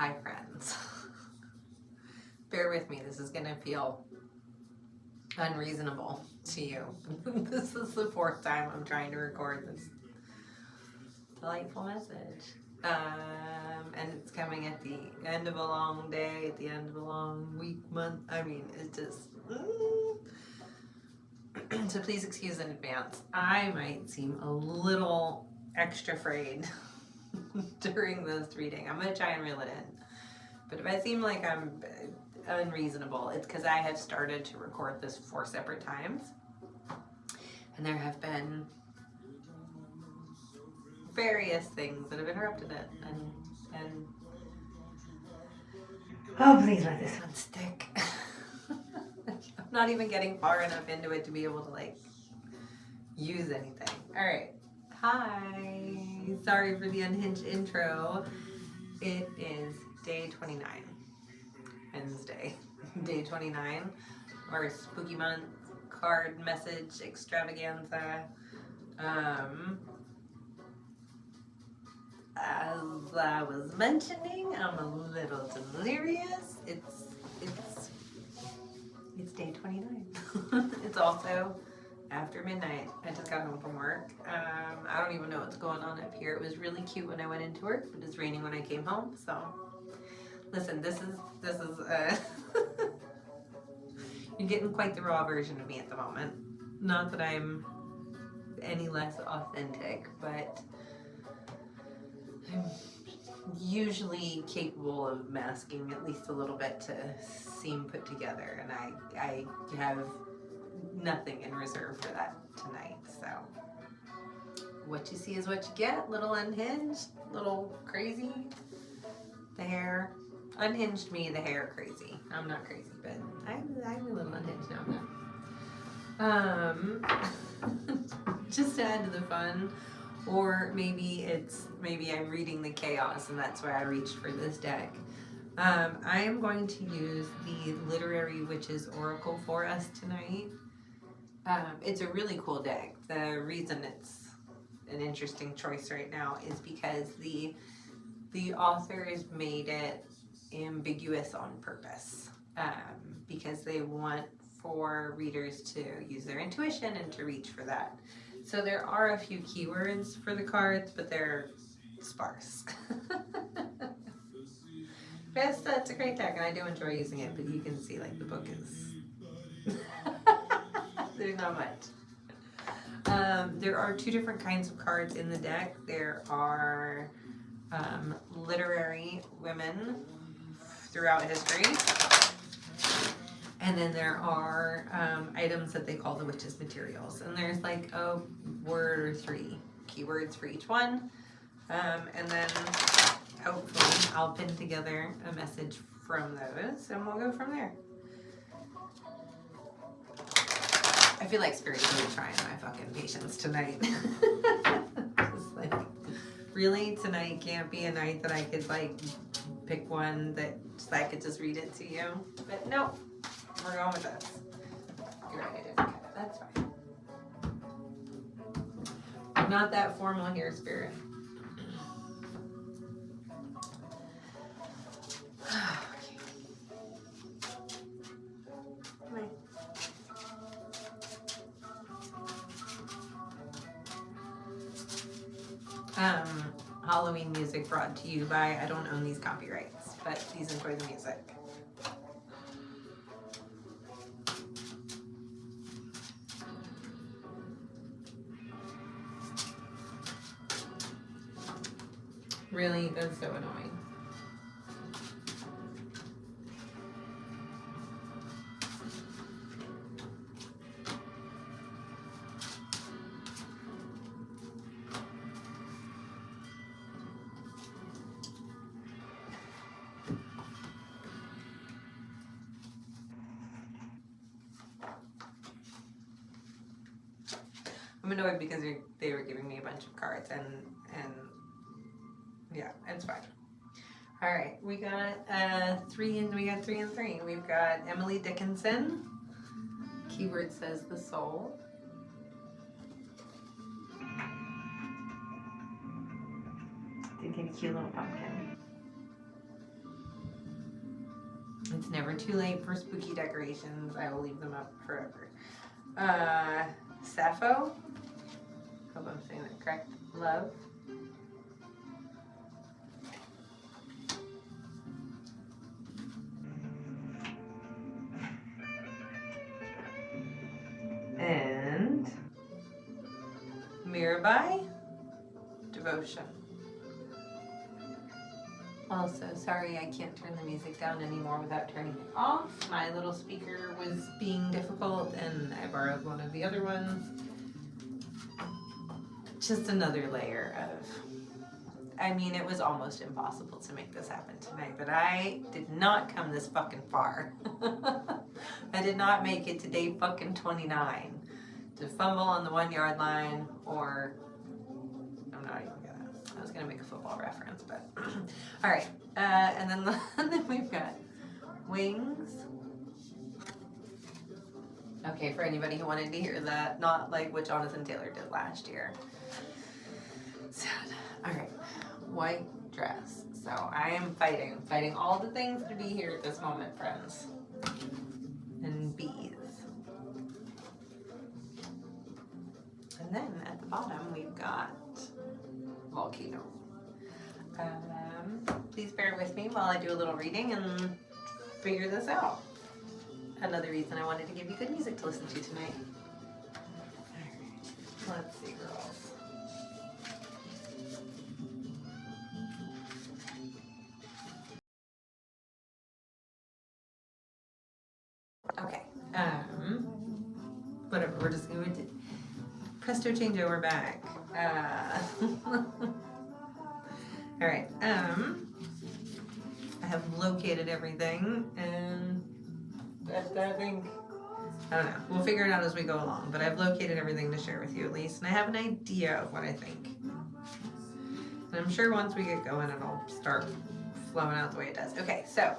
Hi friends. Bear with me, this is gonna feel unreasonable to you. This is the 4th time I'm trying to record this delightful message. And it's coming at the end of a long day, at the end of a long week, month. I mean, it's just... So please excuse in advance. I might seem a little extra frayed during this reading. I'm going to try and reel it in. But if I seem like I'm unreasonable, it's because I have started to record this 4 separate times. And there have been various things that have interrupted it. And oh, please let this one stick. I'm not even getting far enough into it to be able to like use anything. All right. Hi. Sorry for the unhinged intro. It is day 29. Wednesday. Day 29. Our spooky month card message extravaganza. As I was mentioning, I'm a little delirious. It's day 29. It's also after midnight. I just got home from work. I don't even know what's going on up here. It was really cute when I went into work, but it's raining when I came home. So, listen, this is you're getting quite the raw version of me at the moment. Not that I'm any less authentic, but I'm usually capable of masking at least a little bit to seem put together, and I have nothing in reserve for that tonight. So what you see is what you get. Little unhinged, little crazy. The hair unhinged me, the hair crazy. I'm not crazy, but I'm a little unhinged now and then. Just to add to the fun. Or maybe I'm reading the chaos and that's why I reached for this deck. I am going to use the Literary Witches Oracle for us tonight. It's a really cool deck. The reason it's an interesting choice right now is because the authors made it ambiguous on purpose, because they want for readers to use their intuition and to reach for that. So there are a few keywords for the cards, but they're sparse. But it's a great deck, and I do enjoy using it, but you can see like the book is... There's not much. There are 2 different kinds of cards in the deck. There are literary women throughout history. And then there are items that they call the witch's materials. And there's like a word or 3 keywords for each one. And then hopefully I'll pin together a message from those and we'll go from there. I feel like Spirit's really trying my fucking patience tonight. Just like, really? Tonight can't be a night that I could like pick one that I could just read it to you? But no. We're going with this. You're right, I didn't cut it. That's fine. I'm not that formal here, Spirit. Okay. Halloween music brought to you by, I don't own these copyrights, but please enjoy the music. Really, that's so annoying. I'm annoyed because they were giving me a bunch of cards and yeah, it's fine. All right, we got 3 and 3. We've got Emily Dickinson. Keyword says the soul. Did get a cute little pumpkin. It's never too late for spooky decorations. I will leave them up forever. Sappho. Hope I'm saying that correct. Love. And Mirabai. Devotion. Also, sorry I can't turn the music down anymore without turning it off. My little speaker was being difficult and I borrowed one of the other ones. Just another layer of, I mean, it was almost impossible to make this happen tonight, but I did not come this fucking far. I did not make it to day fucking 29 to fumble on the 1 yard line, or I'm not even gonna, I was gonna make a football reference, but all right. And then we've got wings. Okay, for anybody who wanted to hear that, not like what Jonathan Taylor did last year. Sad. All right, white dress. So I am fighting all the things to be here at this moment, friends. And bees. And then at the bottom we've got volcano. Please bear with me while I do a little reading and figure this out. Another reason I wanted to give you good music to listen to tonight. All right, let's see, girls. Okay, whatever, we're just going to presto change over back. All right, I have located everything, and I think, I don't know, we'll figure it out as we go along, but I've located everything to share with you at least, and I have an idea of what I think. And I'm sure once we get going, it'll start flowing out the way it does. Okay, so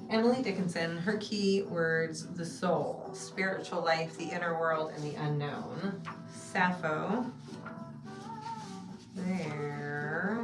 Emily Dickinson, her key words: the soul, spiritual life, the inner world, and the unknown. Sappho, there.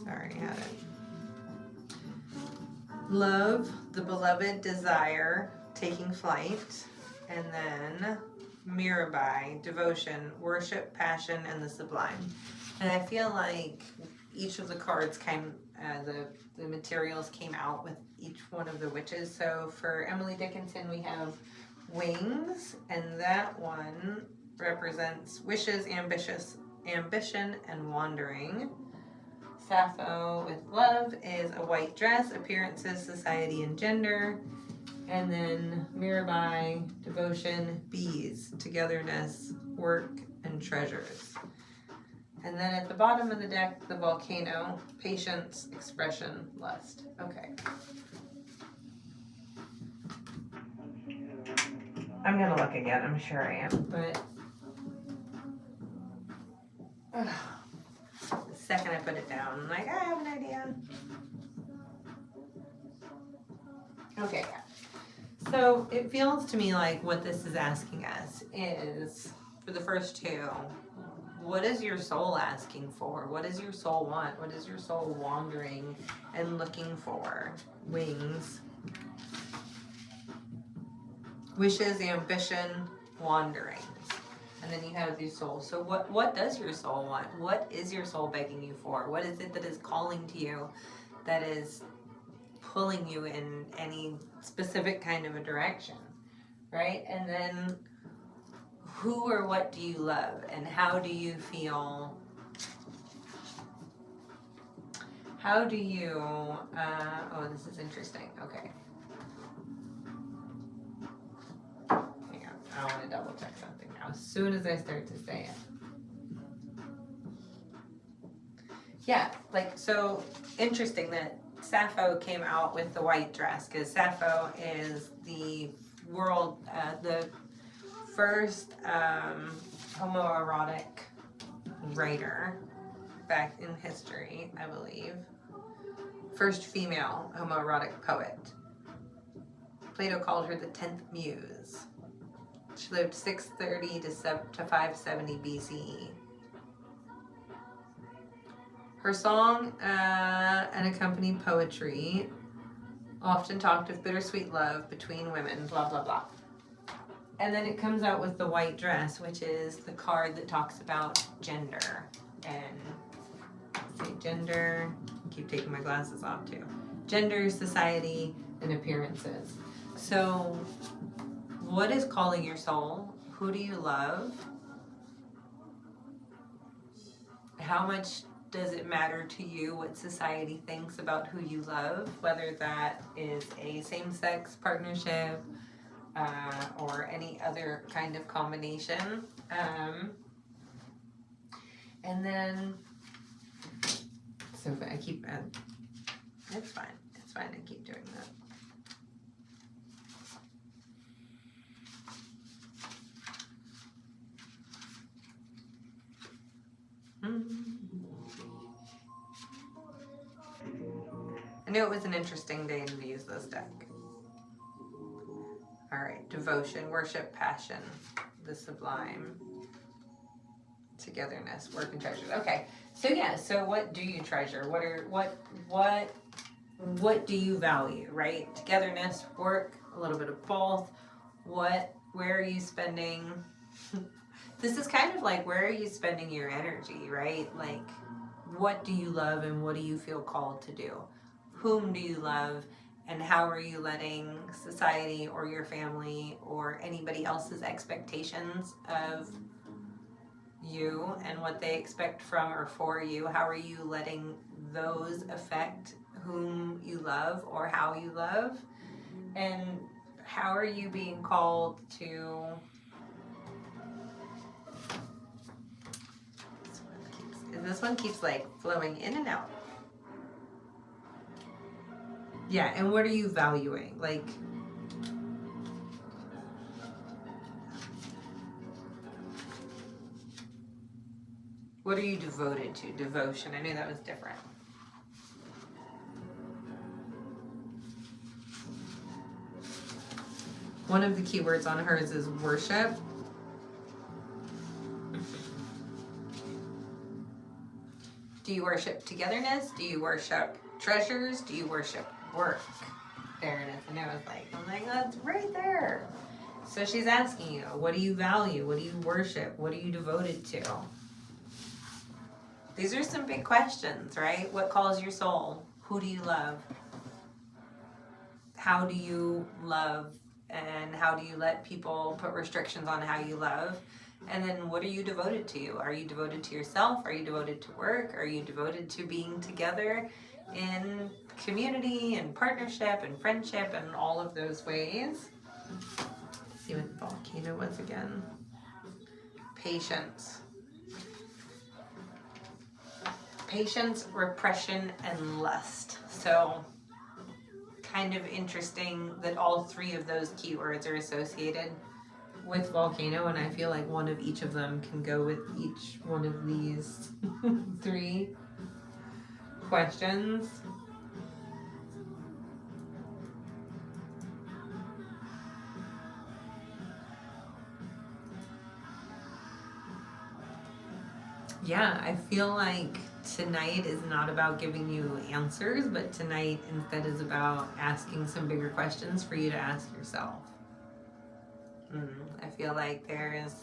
Sorry, I had it. Love, the beloved, desire, taking flight. And then Mirabai, devotion, worship, passion, and the sublime. And I feel like each of the cards came, the materials came out with each one of the witches. So for Emily Dickinson, we have wings, and that one represents wishes, ambition, and wandering. Sappho with love is a white dress, appearances, society, and gender. And then Mirabai, devotion, bees, togetherness, work, and treasures. And then at the bottom of the deck, the volcano, patience, expression, lust. Okay. I'm gonna look again, I'm sure I am, but the second I put it down, I'm like, I have an idea. Okay, so it feels to me like what this is asking us is, for the first two, what is your soul asking for? What does your soul want? What is your soul wandering and looking for? Wings. Wishes, ambition, wanderings. And then you have your soul. So what does your soul want? What is your soul begging you for? What is it that is calling to you, that is pulling you in any specific kind of a direction, right? And then who or what do you love, and how do you feel? How do you, oh, this is interesting. Okay. Hang on, I want to double check something now as soon as I start to say it. Yeah, like, so interesting that Sappho came out with the white dress, because Sappho is the world, the first homoerotic writer back in history, I believe. First female homoerotic poet. Plato called her the 10th muse. She lived 630 to 570 BCE. Her song and accompanied poetry often talked of bittersweet love between women, blah, blah, blah. And then it comes out with the white dress, which is the card that talks about gender. And say gender, I keep taking my glasses off too. Gender, society, and appearances. So what is calling your soul? Who do you love? How much does it matter to you what society thinks about who you love, whether that is a same-sex partnership or any other kind of combination? And then, so I keep, it's fine, I keep doing that. I knew it was an interesting day to use this deck. All right, devotion, worship, passion, the sublime, togetherness, work, and treasures. Okay, so yeah, so what do you treasure? What do you value, right? Togetherness, work, a little bit of both. Where are you spending? This is kind of like, where are you spending your energy, right? Like, what do you love and what do you feel called to do? Whom do you love, and how are you letting society or your family or anybody else's expectations of you and what they expect from or for you, how are you letting those affect whom you love or how you love? And how are you being called to this one keeps like flowing in and out. Yeah, and what are you valuing? Like, what are you devoted to? Devotion. I knew that was different. One of the keywords on hers is worship. Do you worship togetherness? Do you worship treasures? Do you worship work? There it is. And I was like, that's right there. So she's asking you, what do you value? What do you worship? What are you devoted to? These are some big questions, right? What calls your soul? Who do you love? How do you love? And how do you let people put restrictions on how you love? And then what are you devoted to? Are you devoted to yourself? Are you devoted to work? Are you devoted to being together in community and partnership and friendship and all of those ways? Let's see what volcano was again. Patience. Patience, repression, and lust. So kind of interesting that all three of those keywords are associated with volcano, and I feel like one of each of them can go with each one of these three questions. Yeah, I feel like tonight is not about giving you answers, but tonight instead is about asking some bigger questions for you to ask yourself. I feel like there is,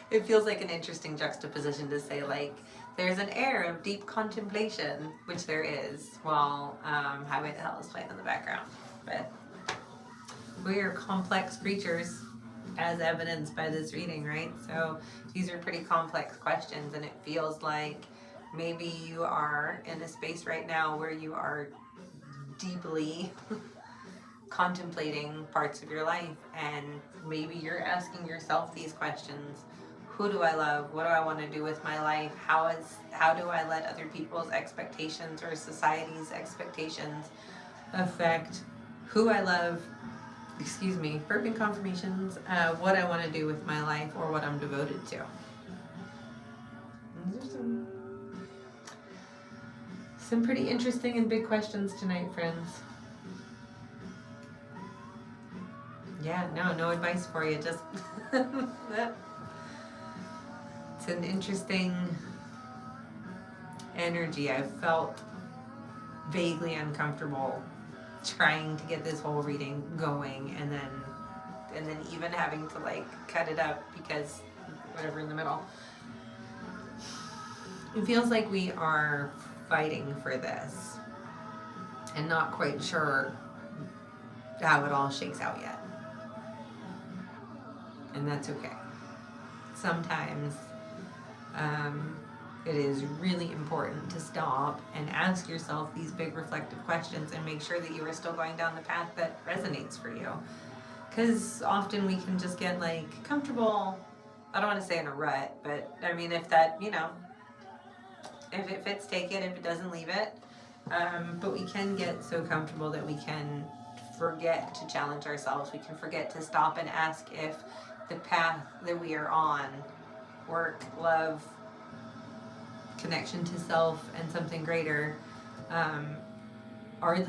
it feels like an interesting juxtaposition to say, like, there's an air of deep contemplation, which there is, while Highway to Hell is playing in the background. But we are complex creatures, as evidenced by this reading, right? So these are pretty complex questions, and it feels like maybe you are in a space right now where you are deeply contemplating parts of your life, and maybe you're asking yourself these questions. Who do I love? What do I want to do with my life? How do I let other people's expectations or society's expectations affect who I love? Excuse me, burping confirmations, what I want to do with my life or what I'm devoted to. These are some pretty interesting and big questions tonight, friends. Yeah, no advice for you, just It's an interesting energy. I've felt vaguely uncomfortable trying to get this whole reading going, and then even having to like cut it up because whatever in the middle. It feels like we are fighting for this and not quite sure how it all shakes out yet. And that's okay. Sometimes it is really important to stop and ask yourself these big reflective questions and make sure that you are still going down the path that resonates for you. Because often we can just get like comfortable, I don't want to say in a rut, but I mean, if that, you know, if it fits, take it. If it doesn't, leave it. But we can get so comfortable that we can forget to challenge ourselves. We can forget to stop and ask if the path that we are on, work, love, connection to self, and something greater, are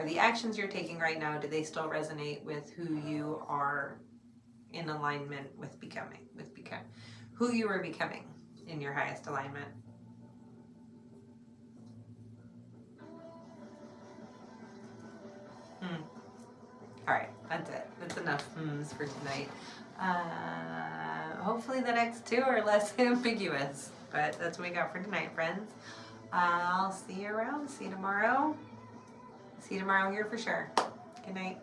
the actions you're taking right now, do they still resonate with who you are in alignment with becoming, who you are becoming in your highest alignment? All right, that's it. That's enough for tonight. Hopefully the next two are less ambiguous, but that's what we got for tonight, friends. I'll see you around. See you tomorrow. See you tomorrow here for sure. Good night.